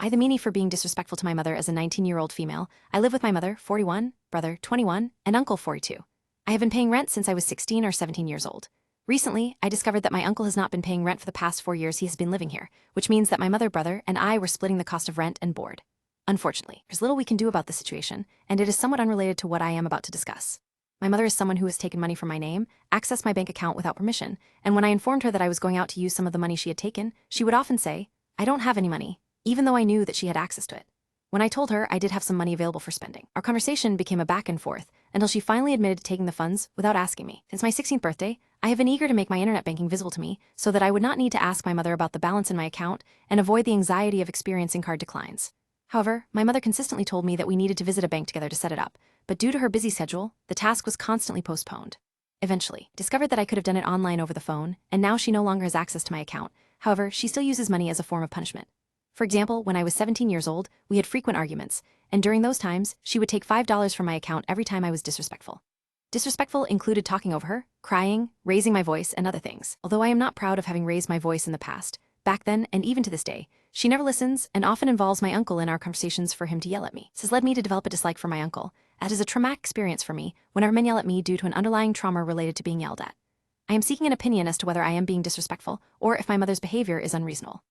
I the meanie for being disrespectful to my mother as a 19-year-old female. I live with my mother, 41, brother, 21, and uncle, 42. I have been paying rent since I was 16 or 17 years old. Recently, I discovered that my uncle has not been paying rent for the past 4 years he has been living here, which means that my mother, brother, and I were splitting the cost of rent and board. Unfortunately, there's little we can do about the situation, and it is somewhat unrelated to what I am about to discuss. My mother is someone who has taken money from my name, accessed my bank account without permission, and when I informed her that I was going out to use some of the money she had taken, she would often say, "I don't have any money," even though I knew that she had access to it. When I told her I did have some money available for spending, our conversation became a back and forth until she finally admitted to taking the funds without asking me. Since my 16th birthday, I have been eager to make my internet banking visible to me so that I would not need to ask my mother about the balance in my account and avoid the anxiety of experiencing card declines. However, my mother consistently told me that we needed to visit a bank together to set it up, but due to her busy schedule, the task was constantly postponed. Eventually, I discovered that I could have done it online over the phone, and now she no longer has access to my account. However, she still uses money as a form of punishment. For example, when I was 17 years old, we had frequent arguments, and during those times, she would take $5 from my account every time I was disrespectful. Disrespectful included talking over her, crying, raising my voice, and other things. Although I am not proud of having raised my voice in the past, back then and even to this day, she never listens and often involves my uncle in our conversations for him to yell at me. This has led me to develop a dislike for my uncle, as it is a traumatic experience for me whenever men yell at me due to an underlying trauma related to being yelled at. I am seeking an opinion as to whether I am being disrespectful or if my mother's behavior is unreasonable.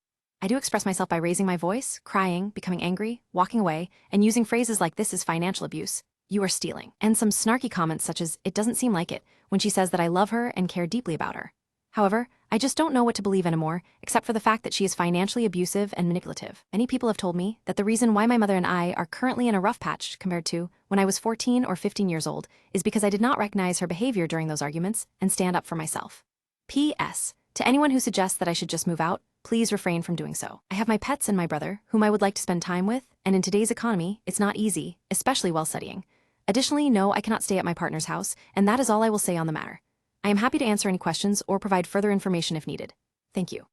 I do express myself by raising my voice, crying, becoming angry, walking away, and using phrases like "this is financial abuse," "you are stealing," and some snarky comments such as "it doesn't seem like it" when she says that I love her and care deeply about her. However, I just don't know what to believe anymore, except for the fact that she is financially abusive and manipulative. Many people have told me that the reason why my mother and I are currently in a rough patch compared to when I was 14 or 15 years old is because I did not recognize her behavior during those arguments and stand up for myself. P.S. To anyone who suggests that I should just move out, please refrain from doing so. I have my pets and my brother, whom I would like to spend time with, and in today's economy, it's not easy, especially while studying. Additionally, no, I cannot stay at my partner's house, and that is all I will say on the matter. I am happy to answer any questions or provide further information if needed. Thank you.